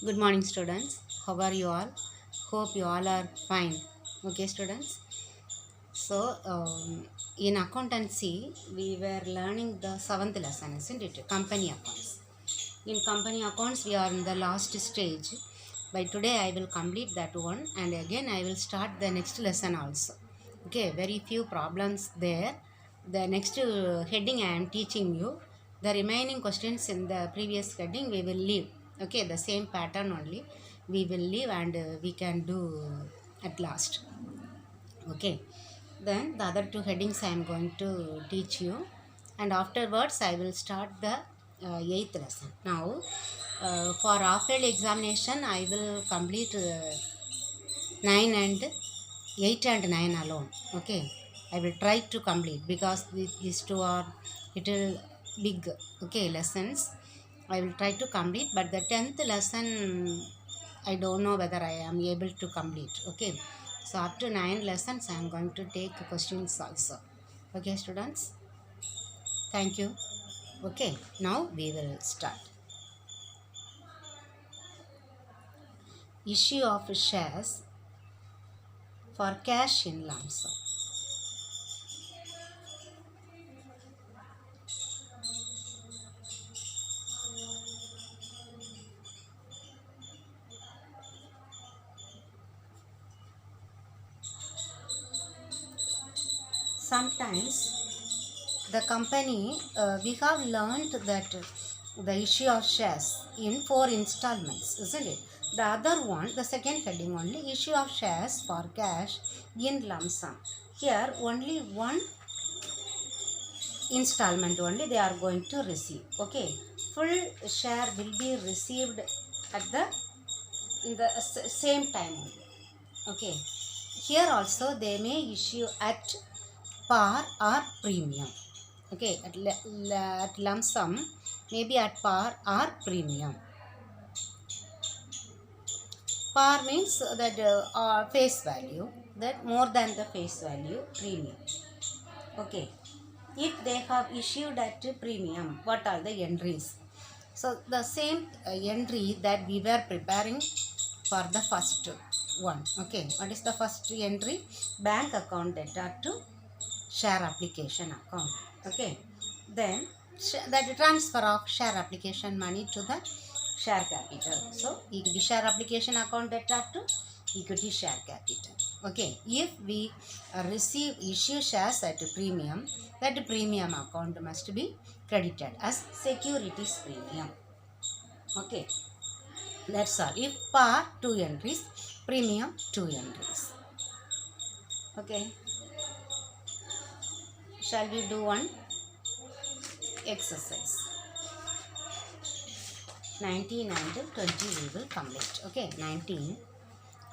Good morning, students. How are you all? Hope you all are fine. Okay, students. In accountancy, we were learning the seventh lesson, isn't it? Company accounts. In company accounts, we are in the last stage. By today, I will complete that one, and again, I will start the next lesson also. Okay, very few problems there. The next heading I am teaching you. The remaining questions in the previous heading we will leave. Okay, the same pattern only we will leave, and we can do at last. Okay, then the other two headings I am going to teach you, and afterwards I will start the eighth lesson. Now for half yearly examination I will complete 9 and 8 and 9 alone. Okay, I will try to complete because these two are little big, okay, lessons. I will try to complete, but the 10th lesson I don't know whether I am able to complete. Okay, so up to 9 lessons I am going to take questions also. Okay, students, thank you. Okay, now we will start. Issue of shares for cash in lump sum. Sometimes the company, we have learned that the issue of shares in 4 installments, isn't it? The other one, the second heading only, issue of shares for cash in lump sum. Here only one installment only they are going to receive. Okay, full share will be received at the in the same time only. Okay, here also they may issue at par or premium. Okay, at lump sum, maybe at par or premium. Par means that face value, that more than the face value, premium. Okay, if they have issued at premium, what are the entries? So the same entry that we were preparing for the first one. Okay, what is the first entry? Bank account data to share application account. Okay, then that transfer of share application money to the share capital. So equity share application account data to equity share capital. Okay, if we receive issue shares at premium, that premium account must be credited as securities premium. Okay, that's all. If par 2 entries, premium 2 entries. Okay, shall we do one exercise? 19 and 20 we will complete. Okay, 19.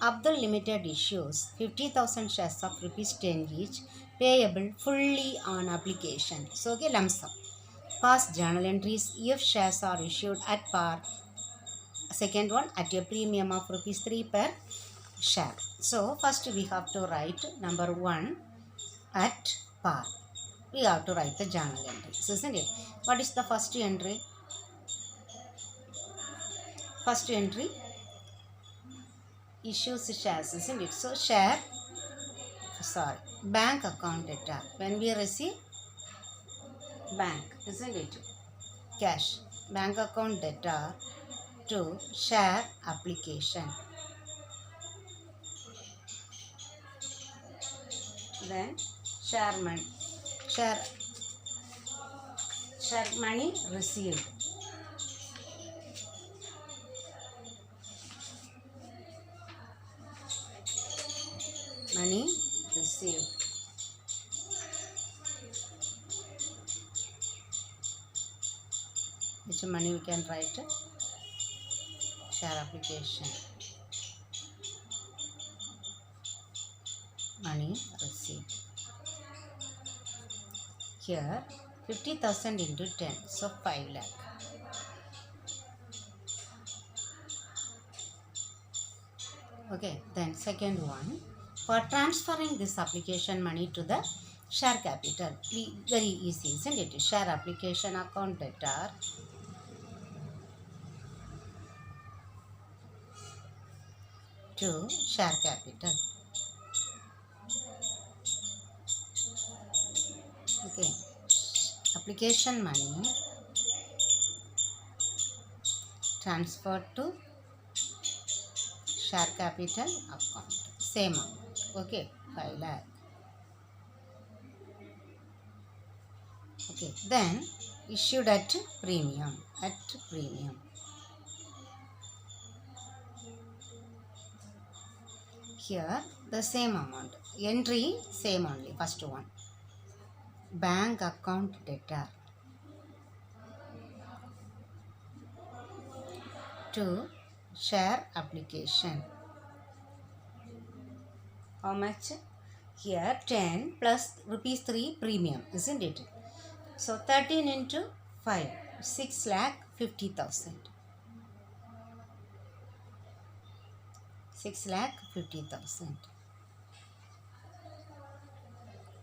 Abdul Limited issues 50,000 shares of rupees 10 each, payable fully on application. So, okay, lump sum. Past journal entries, if shares are issued at par, second one at a premium of rupees 3 per share. So, first we have to write number 1 at par. We have to write the journal entries, isn't it? What is the first entry? First entry, issues shares, isn't it? So share, sorry, bank account data. When we receive bank, isn't it? Cash, bank account data to share application. Then share money, share money received. Money received. Which money we can write? Share application. Money received. Here 50,000 into 10, so 5 lakh. Okay, then second one, for transferring this application money to the share capital, very easy, isn't it? Share application account debtor to share capital. Okay, application money transferred to share capital account, same amount. Okay, 5 lakh. Okay, then issued at premium. Here the same amount, entry same only, first one. Bank account debtor to share application. How much? Here 10 plus rupees 3 premium, isn't it? So 13 into 5, 6,50,000. 6,50,000.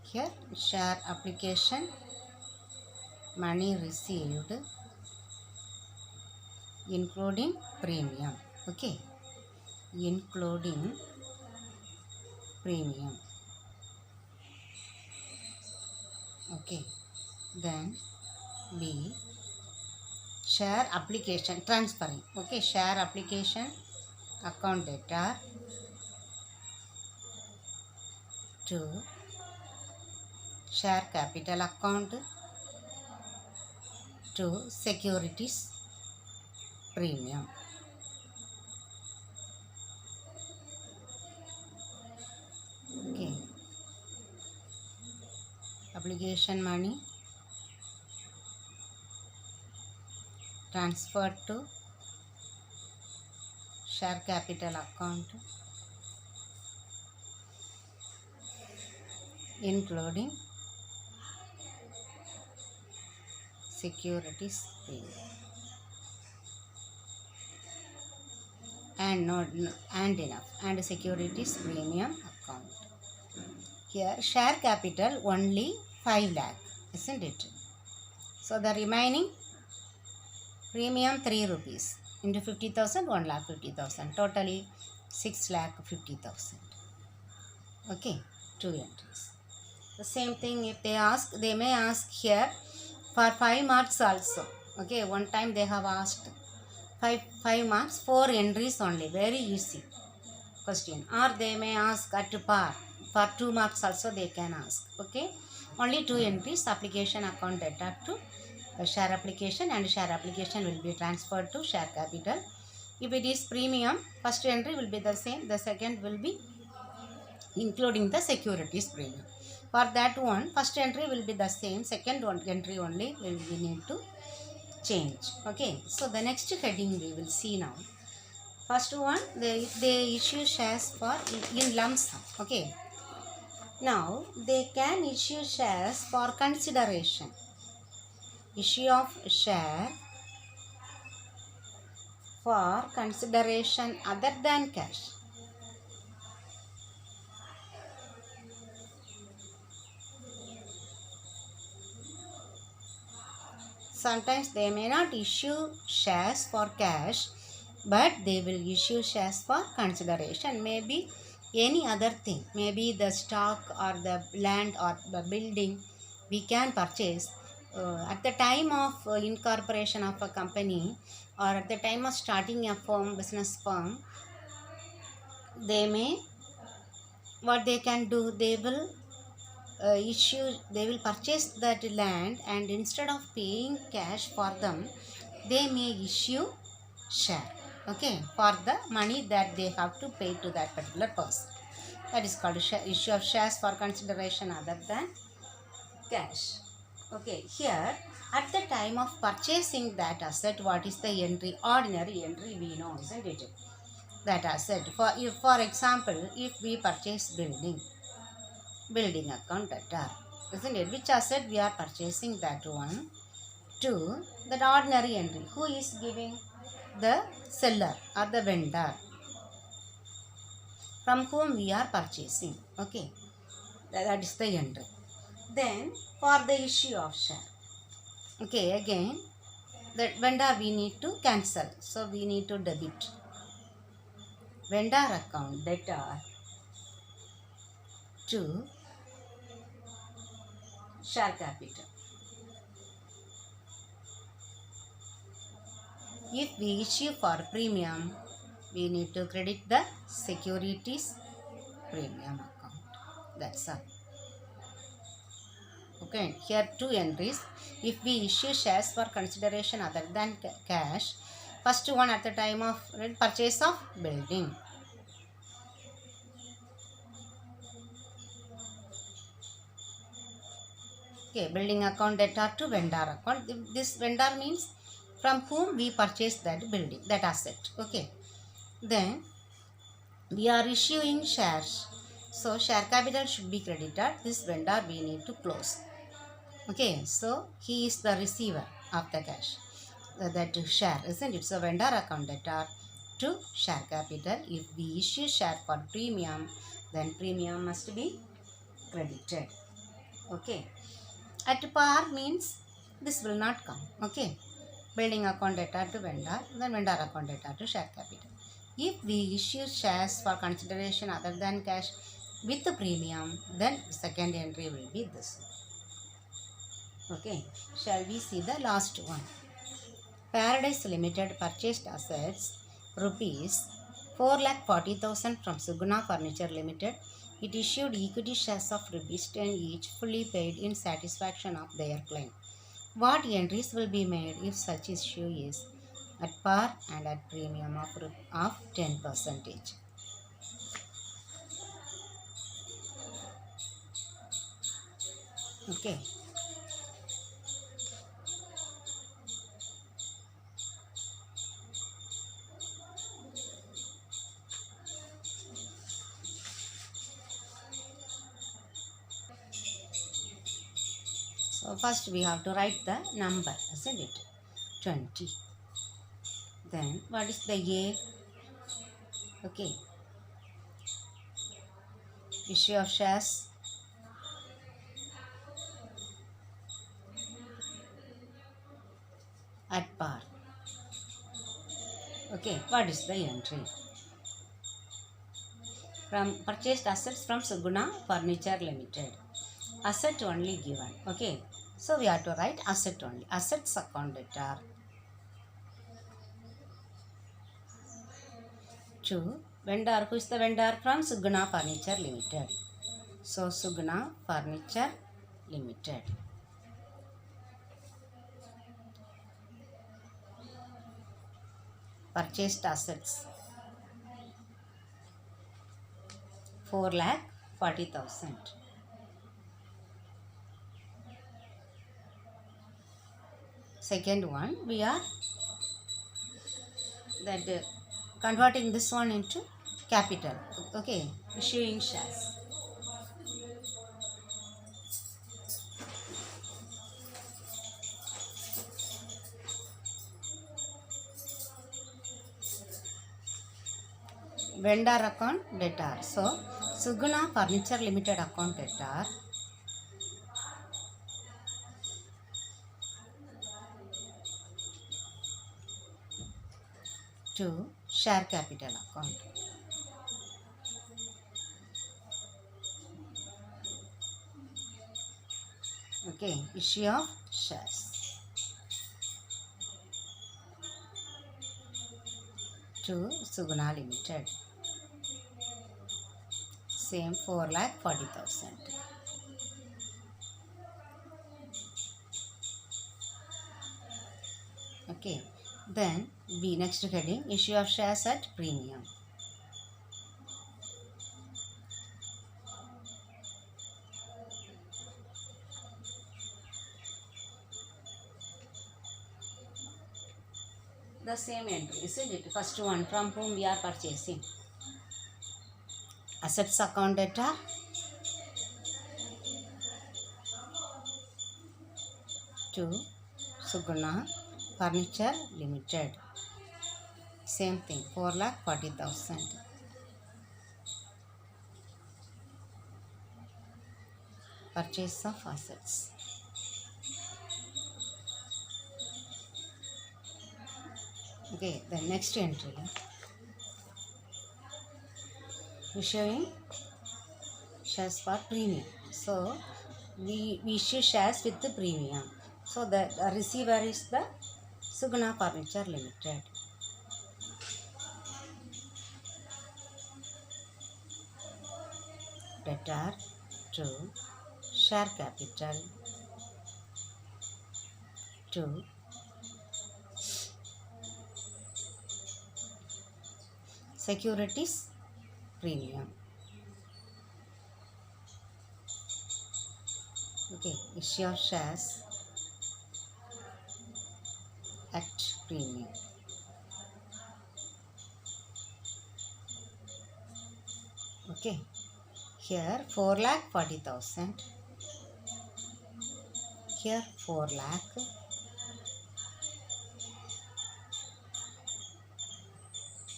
Here share application money received including premium. Okay, including premium. Okay, then B, share application transferring. Okay, share application account debtor to share capital account to securities premium. Okay, application money transferred to share capital account including securities premium. And enough, and securities premium account. Here share capital only 5 lakh, isn't it? So the remaining premium 3 rupees into 50,000, 1,50,000, totally 6,50,000. Okay, 2 entries. The same thing if they ask, they may ask here for 5 marks also. Okay, one time they have asked 5 marks, 4 entries only, very easy question. Or they may ask at par, for 2 marks also they can ask. Okay, only 2 entries, application account debtor to share application, and share application will be transferred to share capital. If it is premium, first entry will be the same, the second will be including the securities premium. For that one, first entry will be the same, second one entry only we need to change. Okay, so the next heading we will see now. First one, they issue shares for in lump sum. Okay, now they can issue shares for consideration. Issue of share for consideration other than cash. Sometimes they may not issue shares for cash, but they will issue shares for consideration. Maybe any other thing, maybe the stock or the land or the building we can purchase. At the time of incorporation of a company, or at the time of starting a firm, business firm, they may, what they can do, they will they will purchase that land, and instead of paying cash for them, they may issue share. Okay, for the money that they have to pay to that particular person. That is called issue of shares for consideration other than cash. Okay, here at the time of purchasing that asset, what is the entry? Ordinary entry we know, isn't it? That asset. For example, if we purchase building account debtor, isn't it? Which asset we are purchasing, that one, to that ordinary entry. Who is giving? The seller or the vendor, from whom we are purchasing. Okay, that is the entry. Then for the issue of share, okay, again the vendor we need to cancel, so we need to debit. vendor account debtor to share capital. If we issue for premium, we need to credit the securities premium account. That's all. Okay, here two entries. If we issue shares for consideration other than cash, first one at the time of purchase of building. Okay, building account debtor to vendor account. This vendor means from whom we purchase that building, that asset. Okay, then we are issuing shares, so share capital should be credited. This vendor we need to close. Okay, so he is the receiver of the cash, that share, isn't it? So vendor account debtor to share capital. If we issue share for premium, then premium must be credited. Okay, at par means this will not come. Okay, building account debtor to vendor, then vendor account debtor to share capital. If we issue shares for consideration other than cash with the premium, then second entry will be this. Okay, shall we see the last one? Paradise Limited purchased assets rupees 4,40,000 from Suguna Furniture Limited. It issued equity shares of rupees 10 each, fully paid in satisfaction of their claim. What entries will be made if such issue is at par and at premium of 10%? Okay. So first we have to write the number, isn't it? 20. Then what is the A? Okay. Issue of shares. At par. Okay, what is the entry? From purchased assets from Suguna Furniture Limited. Asset only given. Okay, so we have to write asset only. Assets account debtor to vendor. Who is the vendor? From Suguna Furniture Limited. So Suguna Furniture Limited. Purchased assets 4,40,000. Second one, we are converting this one into capital. Okay, issuing shares. Vendor account debtor. So Suguna Furniture Limited account debtor to share capital account. Okay, issue of shares to Suguna Limited. Same 4,40,000. Okay, then B, next heading, issue of shares at premium. The same entry, isn't it? First one, from whom we are purchasing. Assets account debtor to Suguna Furniture Limited. Same thing, 4,40,000. Purchase of assets. Okay, the next entry. issuing shares for premium. So we issue shares with the premium. So the receiver is the Suguna Furniture Limited. Debtor to share capital to securities premium. Okay, issue of shares at premium. Okay, here 4,40,000. Here 4 lakh.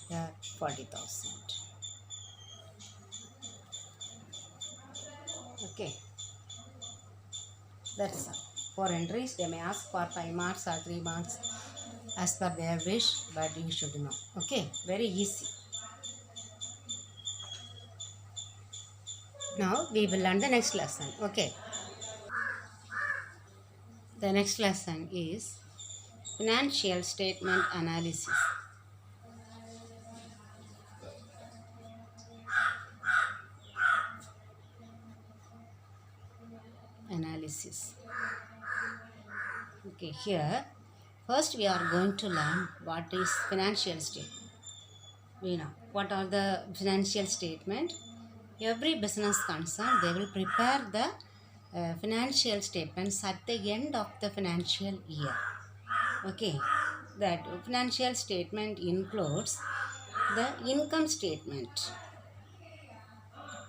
Here 40,000. Okay, that's all. For entries, they may ask for 5 marks or 3 marks as per their wish, but you should know. Okay, very easy. Now we will learn the next lesson. Okay, the next lesson is financial statement analysis. Okay, here first we are going to learn what is financial statement. We know what are the financial statement. Every business concern, they will prepare the financial statements at the end of the financial year. Okay, that financial statement includes the income statement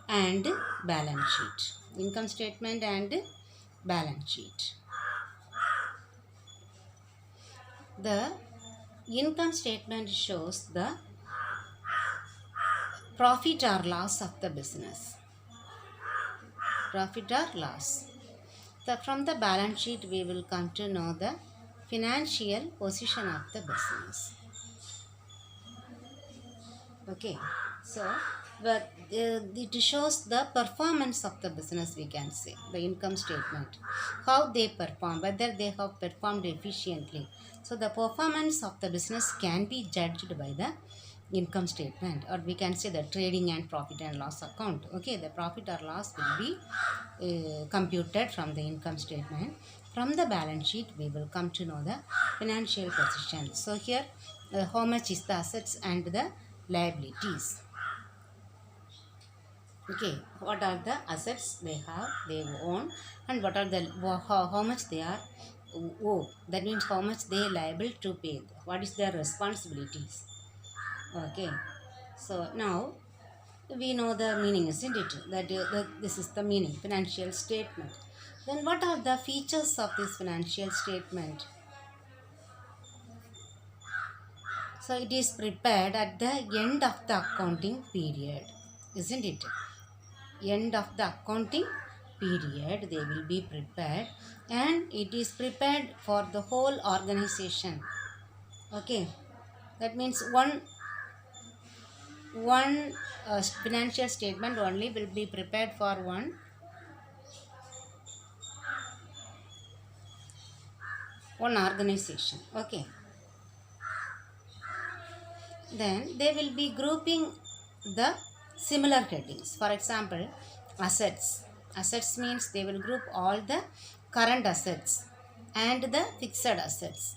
and balance sheet. Income statement and balance sheet. The income statement shows the profit or loss of the business. Profit or loss. From the balance sheet, we will come to know the financial position of the business. Okay, so it shows the performance of the business, we can say, the income statement, how they perform, whether they have performed efficiently. So the performance of the business can be judged by the income statement, or we can say the trading and profit and loss account. Okay, the profit or loss will be computed from the income statement. From the balance sheet, we will come to know the financial position. So here, how much is the assets and the liabilities. Okay, what are the assets they own, and what are the how much they are owe. That means how much they are liable to pay. What is their responsibilities. Okay, so now we know the meaning, isn't it? That this is the meaning, financial statement. Then what are the features of this financial statement? So it is prepared at the end of the accounting period, isn't it? End of the accounting period, they will be prepared, and it is prepared for the whole organization. Okay, that means one financial statement only will be prepared for one organization. Okay, then they will be grouping the similar headings. For example, assets. Assets means they will group all the current assets and the fixed assets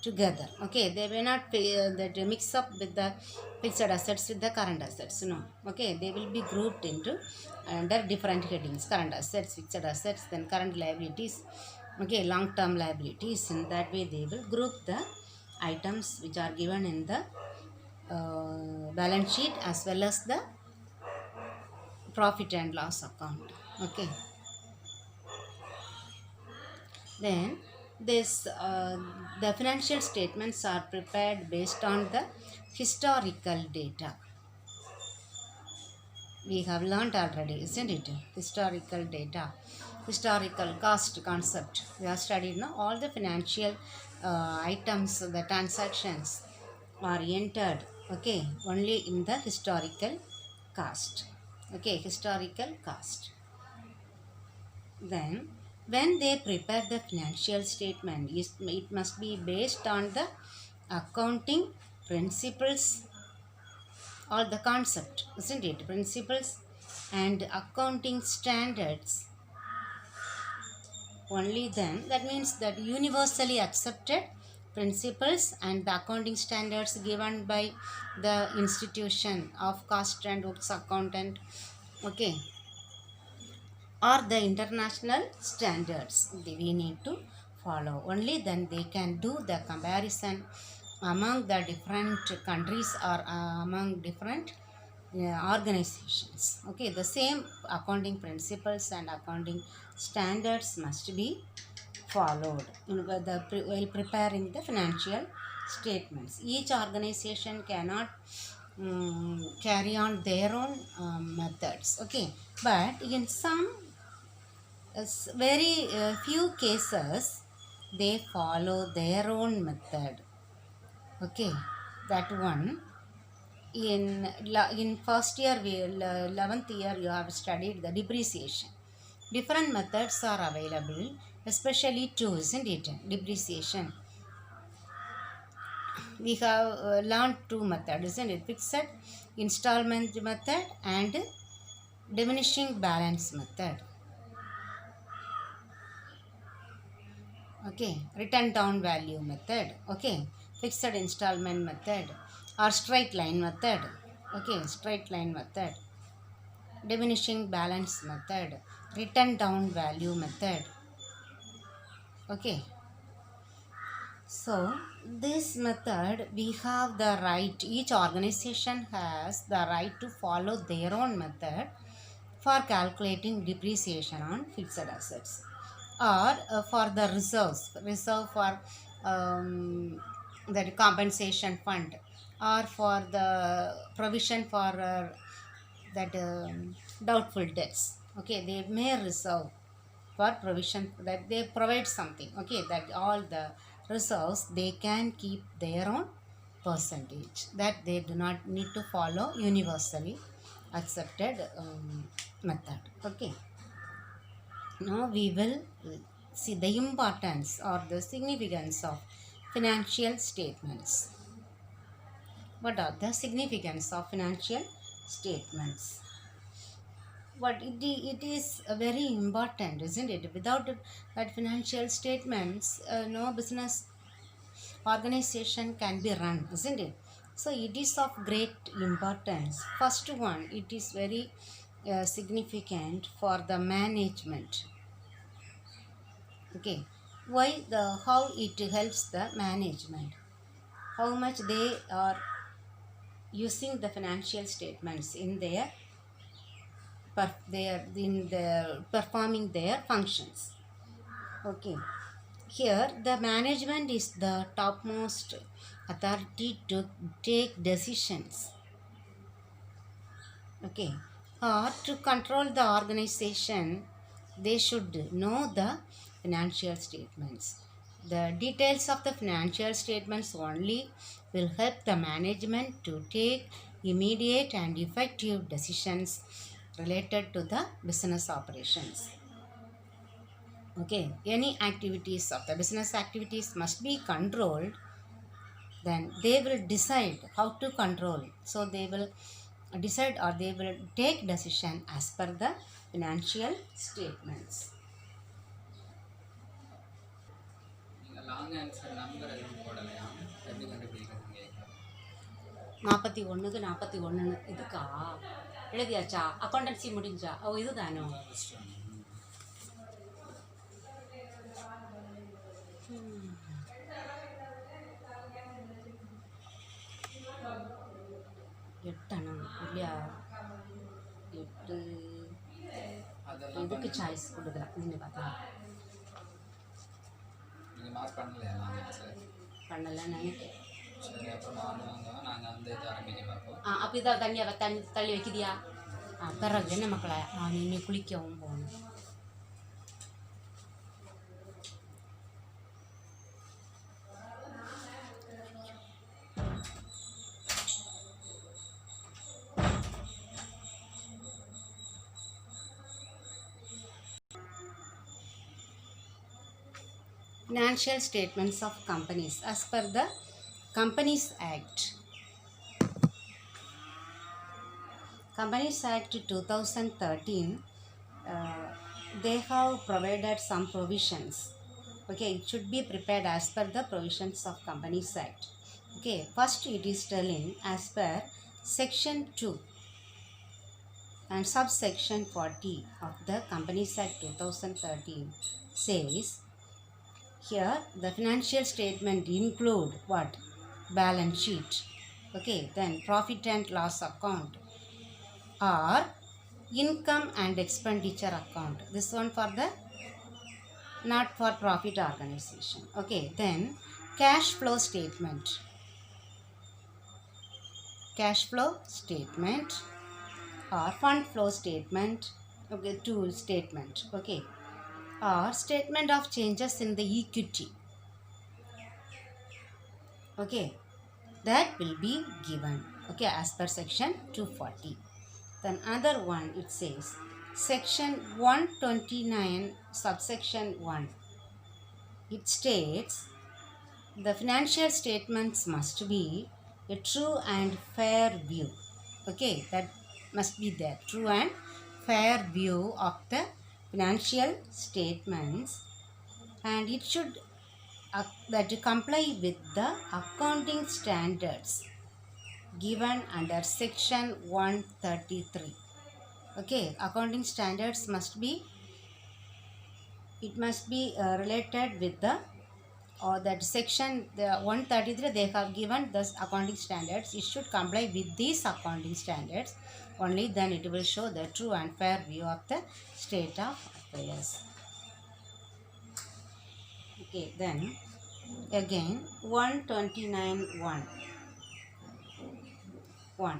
together. Okay, they will not that mix up with the fixed assets with the current assets. No. Okay, they will be grouped into under different headings: current assets, fixed assets, then current liabilities. Okay, long-term liabilities. In that way, they will group the items which are given in the balance sheet as well as the profit and loss account. Okay, then this the financial statements are prepared based on the historical data. We have learned already, isn't it? Historical data, historical cost concept. We have studied now all the financial items, the transactions are entered, okay, only in the historical caste. Okay, historical caste. Then, when they prepare the financial statement, it must be based on the accounting principles or the concept, isn't it? Principles and accounting standards. Only then, that means that universally accepted principles and the accounting standards given by the institution of cost and books accountant, okay, or the international standards we need to follow. Only then they can do the comparison among the different countries or among different organizations. Okay, the same accounting principles and accounting standards must be followed while preparing the financial statements. Each organization cannot carry on their own methods. Okay, but in some very few cases they follow their own method. Okay, that one in first year 11th year you have studied the depreciation. Different methods are available, especially two, isn't it? Depreciation, we have learned two methods, isn't it? Fixed installment method and diminishing balance method. Okay, written down value method. Okay, fixed installment method or straight line method. Okay, straight line method, diminishing balance method, written down value method. Okay, so this method we have the right, each organization has the right to follow their own method for calculating depreciation on fixed assets, or for the reserve for the compensation fund, or for the provision for that doubtful debts. Okay, they may reserve for provision that they provide something. Okay, that all the reserves they can keep their own percentage, that they do not need to follow universally accepted method. Okay, now we will see the importance or the significance of financial statements. What are the significance of financial statements? But it is very important, isn't it? Without that financial statements, no business organization can be run, isn't it? So it is of great importance. First one, it is very significant for the management. Okay, why? The how it helps the management, how much they are using the financial statements in their performing their functions. Okay, here the management is the topmost authority to take decisions. Okay, or to control the organization, they should know the financial statements. The details of the financial statements only will help the management to take immediate and effective decisions related to the business operations. Okay, any activities of the business activities must be controlled. Then they will decide how to control. So they will decide or they will take decision as per the financial statements. Long answer number எதுவும் போடலையா? எப்படி கண்டுபிடிக்கிறதுன்னு கேட்குறேன். 41க்கு 41 இதுக்கா எழுதியாச்சா? Accountancy முடிஞ்சா? ஓ, இதுதானோ? எட்டணா இல்லையா? 8 இதுக்கு choice கொடுக்குறேன். நீங்கள் பார்த்தா நீங்கள் மார்க் பண்ணலையா? லாங் ஆன்சர் பண்ணலைன்னு நினைக்கிறேன். சரி, அப்புறம் நாங்கள் வந்து இது ஆரம்பிக்க பார்ப்போம். அப்போ இதை தனியாக தள்ளி வைக்கிறியா? பிறகு என்ன மக்களை, நீ குளிக்கவும் போகணும். financial statements of companies as per the Companies Act. Companies Act 2013, they have provided some provisions. Okay, it should be prepared as per the provisions of Companies Act. Okay, first it is telling as per section 2 and subsection 40 of the Companies Act 2013 says here the financial statement include what? Balance sheet. Okay, then profit and loss account or income and expenditure account. This one for the not for profit organization. Okay, then cash flow statement. Cash flow statement or fund flow statement. Okay, two statement. Okay, or statement of changes in the equity. Okay, that will be given. Okay, as per section 240. Then other one it says section 129 subsection 1. It states the financial statements must be a true and fair view. Okay, that must be there. True and fair view of the financial statements, and it should that to comply with the accounting standards given under section 133. Okay, accounting standards must be, it must be related with the or that section the 133 they have given the accounting standards. It should comply with these accounting standards only, then it will show the true and fair view of the state of affairs. Okay, then again 129(1)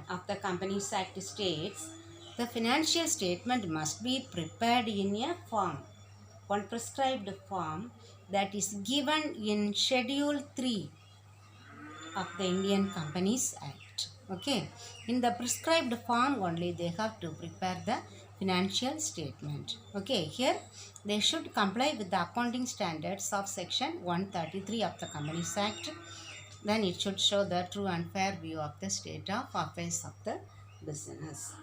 of the Companies Act states the financial statement must be prepared in a form, one prescribed form that is given in Schedule 3 of the Indian Companies Act. Okay, in the prescribed form only they have to prepare the financial statement. Okay, here they should comply with the accounting standards of section 133 of the Companies Act. Then it should show the true and fair view of the state of affairs of the business.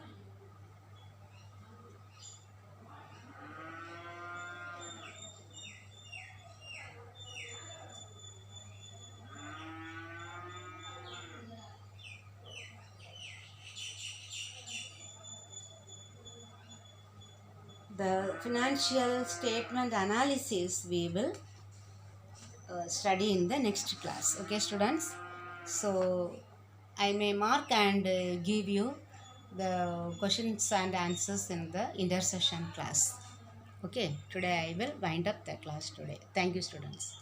The financial statement analysis we will study in the next class. Okay, students, so I may mark and give you the questions and answers in the intersession class. Okay, today I will wind up the class today. Thank you, students.